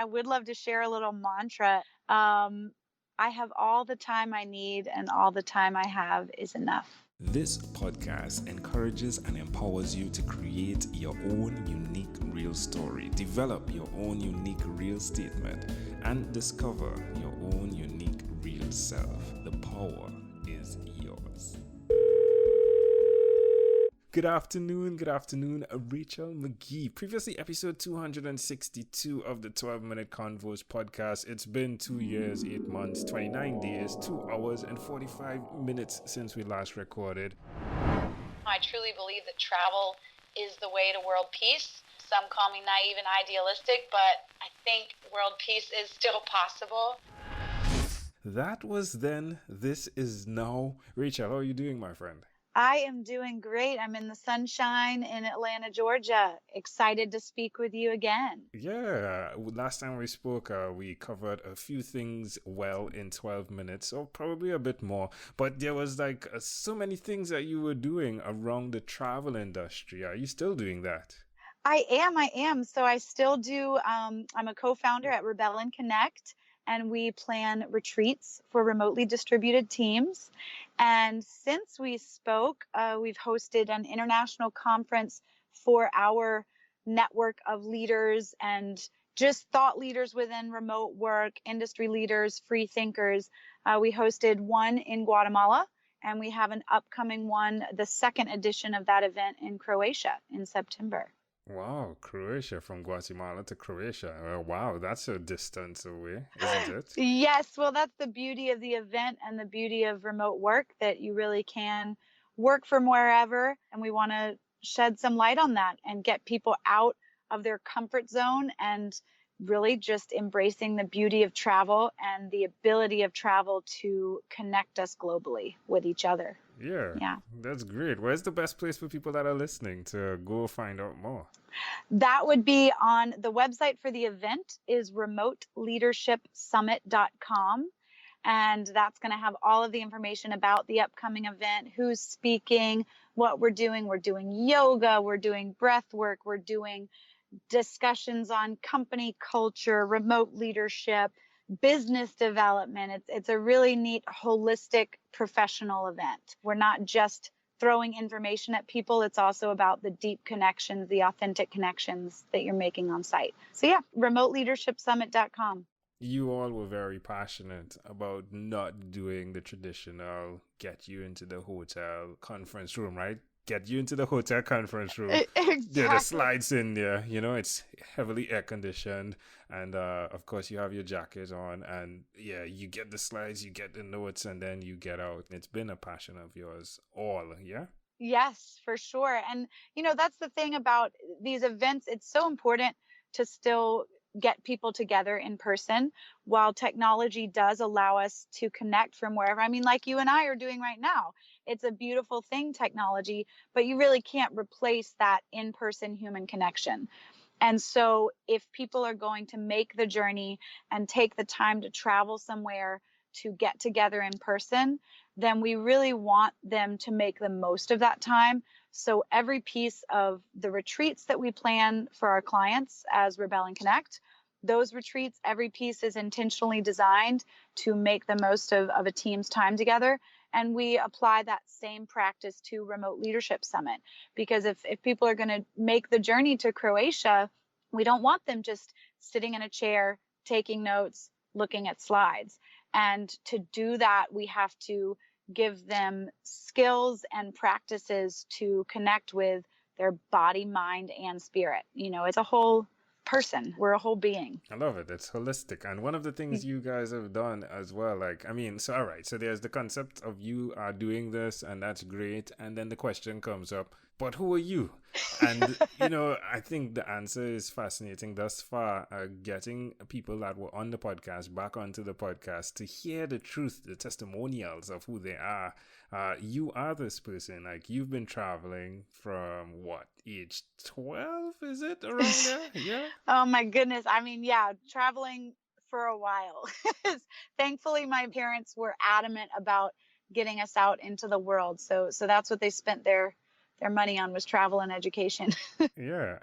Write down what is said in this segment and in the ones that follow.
I would love to share a little mantra. I have all the time I need, and all the time I have is enough. This podcast encourages and empowers you to create your own unique real story, develop your own unique real statement, and discover your own unique real self. The power is yours. Good afternoon, Rachel McGehee. Previously, episode 262 of the 12-Minute Convos podcast. It's been 2 years, 8 months, 29 days, 2 hours, and 45 minutes since we last recorded. I truly believe that travel is the way to world peace. Some call me naive and idealistic, but I think world peace is still possible. That was then. This is now. Rachel, how are you doing, my friend? I am doing great. I'm in the sunshine in Atlanta, Georgia. Excited to speak with you again. Yeah, last time we spoke, we covered a few things well in 12 minutes, or probably a bit more. But there was so many things that you were doing around the travel industry. Are you still doing that? I am. So I still do. I'm a co-founder at Rebel and Connect, and we plan retreats for remotely distributed teams. And since we spoke, we've hosted an international conference for our network of leaders and just thought leaders within remote work, industry leaders, free thinkers. We hosted one in Guatemala, and we have an upcoming one, the second edition of that event in Croatia in September. Wow, Croatia, from Guatemala to Croatia. Wow, that's a distance away, isn't it? Yes, well, that's the beauty of the event and the beauty of remote work, that you really can work from wherever. And we want to shed some light on that and get people out of their comfort zone and really just embracing the beauty of travel and the ability of travel to connect us globally with each other. Yeah, that's great. Where's the best place for people that are listening to go find out more? That would be on the website for the event is remoteleadershipsummit.com. And that's going to have all of the information about the upcoming event, who's speaking, what we're doing. We're doing yoga, we're doing breath work, we're doing discussions on company culture, remote leadership, business development. It's a really neat, holistic, professional event. We're not just throwing information at people. It's also about the deep connections, the authentic connections that you're making on site. So yeah, remoteleadershipsummit.com. You all were very passionate about not doing the traditional get you into the hotel conference room, right? Get you into the hotel conference room. Exactly. There are the slides in there. It's heavily air conditioned. And of course, you have your jacket on. And yeah, you get the slides, you get the notes, and then you get out. It's been a passion of yours all, yeah? Yes, for sure. And, that's the thing about these events. It's so important to still get people together in person, while technology does allow us to connect from wherever. I mean, like you and I are doing right now. It's a beautiful thing, technology, but you really can't replace that in-person human connection. And so if people are going to make the journey and take the time to travel somewhere to get together in person, then we really want them to make the most of that time. So every piece of the retreats that we plan for our clients as Rebel and Connect, those retreats, every piece is intentionally designed to make the most of a team's time together. And we apply that same practice to Remote Leadership Summit, because if people are going to make the journey to Croatia, we don't want them just sitting in a chair, taking notes, looking at slides. And to do that, we have to give them skills and practices to connect with their body, mind, and spirit. It's a whole person. We're a whole being. I love it. It's holistic. And one of the things you guys have done as well, all right, so there's the concept of you are doing this, and that's great. And then the question comes up, but who are you? And, I think the answer is fascinating thus far, getting people that were on the podcast back onto the podcast to hear the truth, the testimonials of who they are. You are this person, you've been traveling from what, age 12, is it, around there? Yeah. Oh my goodness. I mean, yeah, traveling for a while. Thankfully, my parents were adamant about getting us out into the world. So that's what they spent their money on, was travel and education. Yeah,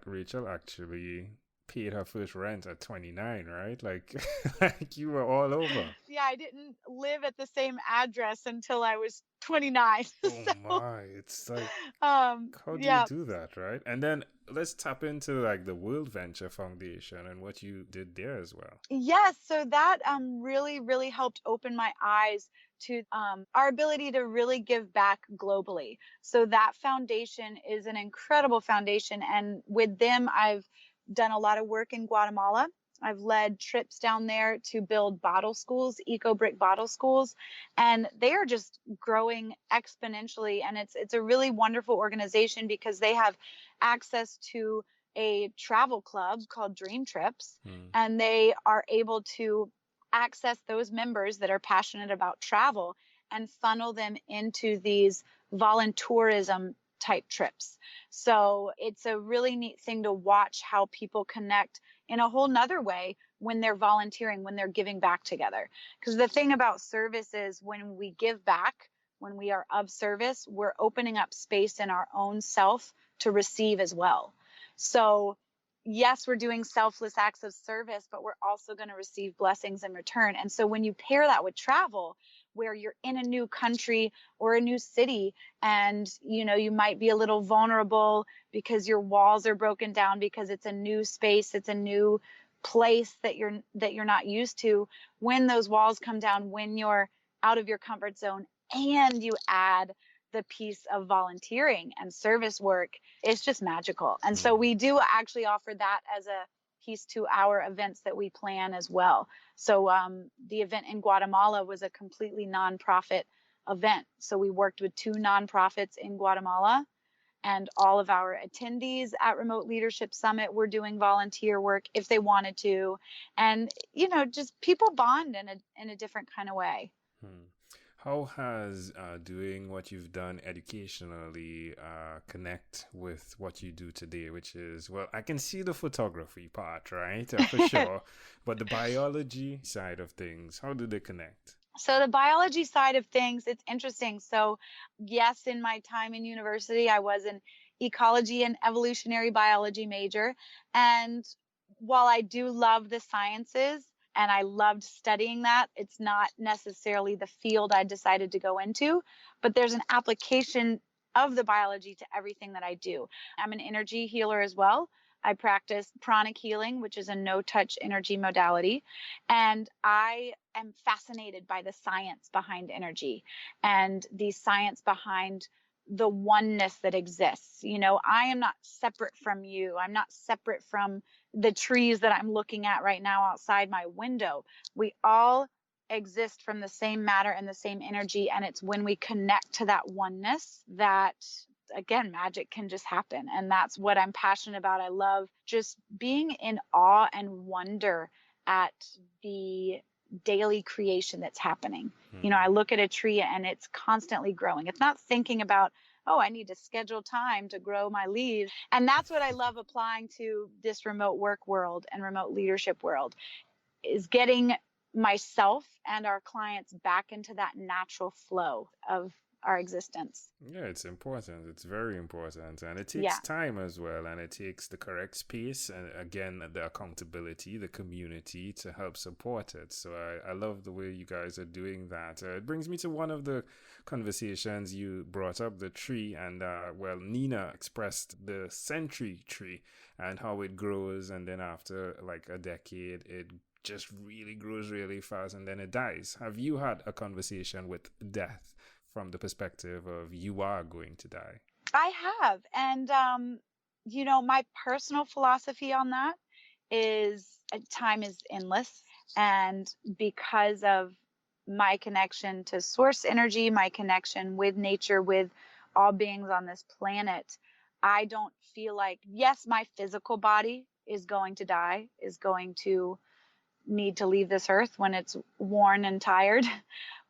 Rachel actually paid her first rent at 29, right? Like, like you were all over. Yeah, I didn't live at the same address until I was 29. Oh So, my, it's like, how do you yeah. do that, right? And then let's tap into like the World Venture Foundation and what you did there as well. Yes, so that really, really helped open my eyes to our ability to really give back globally. So that foundation is an incredible foundation. And with them, I've done a lot of work in Guatemala. I've led trips down there to build bottle schools, eco brick bottle schools, and they are just growing exponentially. And it's a really wonderful organization because they have access to a travel club called Dream Trips, Hmm. and they are able to access those members that are passionate about travel and funnel them into these voluntourism type trips. So it's a really neat thing to watch how people connect in a whole nother way when they're volunteering, when they're giving back together. Because the thing about service is when we give back, when we are of service, we're opening up space in our own self to receive as well. So yes, we're doing selfless acts of service, but we're also going to receive blessings in return. And so when you pair that with travel, where you're in a new country or a new city, and you might be a little vulnerable because your walls are broken down, because it's a new space, it's a new place that you're not used to. When those walls come down, when you're out of your comfort zone, and you add the piece of volunteering and service work, it's just magical. And so Hmm. we do actually offer that as a piece to our events that we plan as well. So the event in Guatemala was a completely nonprofit event. So we worked with 2 nonprofits in Guatemala, and all of our attendees at Remote Leadership Summit were doing volunteer work if they wanted to. And, just people bond in a different kind of way. Hmm. How has doing what you've done educationally connect with what you do today, which is, well, I can see the photography part, right? For sure. But the biology side of things, how do they connect? So the biology side of things, it's interesting. So yes, in my time in university, I was an ecology and evolutionary biology major. And while I do love the sciences and I loved studying that, it's not necessarily the field I decided to go into, but there's an application of the biology to everything that I do. I'm an energy healer as well. I practice pranic healing, which is a no-touch energy modality. And I am fascinated by the science behind energy and the science behind the oneness that exists. I am not separate from you. I'm not separate from the trees that I'm looking at right now outside my window. We all exist from the same matter and the same energy. And it's when we connect to that oneness that, again, magic can just happen. And that's what I'm passionate about. I love just being in awe and wonder at the daily creation that's happening. Hmm. I look at a tree and it's constantly growing. It's not thinking about, oh, I need to schedule time to grow my leaves. And that's what I love applying to this remote work world and remote leadership world, is getting myself and our clients back into that natural flow of our existence. Yeah, it's important. It's very important. And it Yeah. takes time as well. And it takes the correct space and, again, the accountability, the community to help support it. So I love the way you guys are doing that. It brings me to one of the conversations you brought up, the tree. And, well, Nina expressed the century tree and how it grows. And then after like a decade, it just really grows really fast and then it dies. Have you had a conversation with death from the perspective of you are going to die? I have. And, my personal philosophy on that is time is endless. And because of my connection to source energy, my connection with nature, with all beings on this planet, I don't feel like, yes, my physical body is going to die, is going to need to leave this earth when it's worn and tired.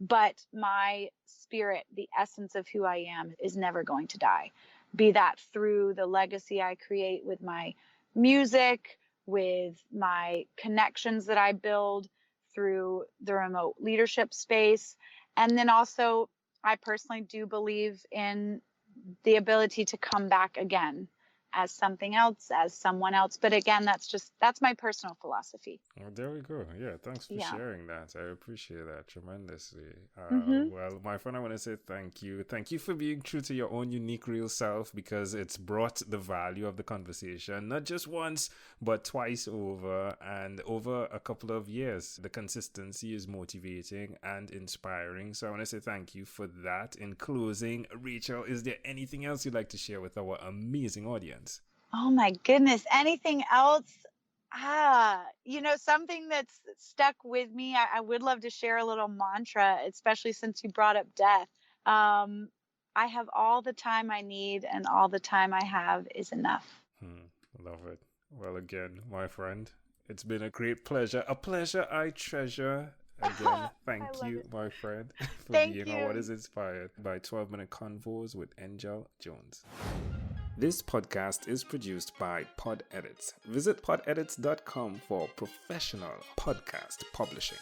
But my spirit, the essence of who I am, is never going to die. Be that through the legacy I create with my music, with my connections that I build through the remote leadership space. And then also, I personally do believe in the ability to come back again as something else, as someone else. But again, that's my personal philosophy. Well, there we go. Yeah, thanks for Yeah. sharing that. I appreciate that tremendously. Mm-hmm. Well, my friend, I want to say thank you. Thank you for being true to your own unique, real self, because it's brought the value of the conversation, not just once, but twice over, and over a couple of years. The consistency is motivating and inspiring. So I want to say thank you for that. In closing, Rachel, is there anything else you'd like to share with our amazing audience? Oh my goodness. Anything else? Something that's stuck with me. I would love to share a little mantra, especially since you brought up death. I have all the time I need, and all the time I have is enough. Love it. Well, again, my friend, it's been a great pleasure. A pleasure I treasure. Again, thank you, my friend, for being on What Is Inspired by 12-Minute Convos with Angel Jones. This podcast is produced by Pod Edits. Visit podedits.com for professional podcast publishing.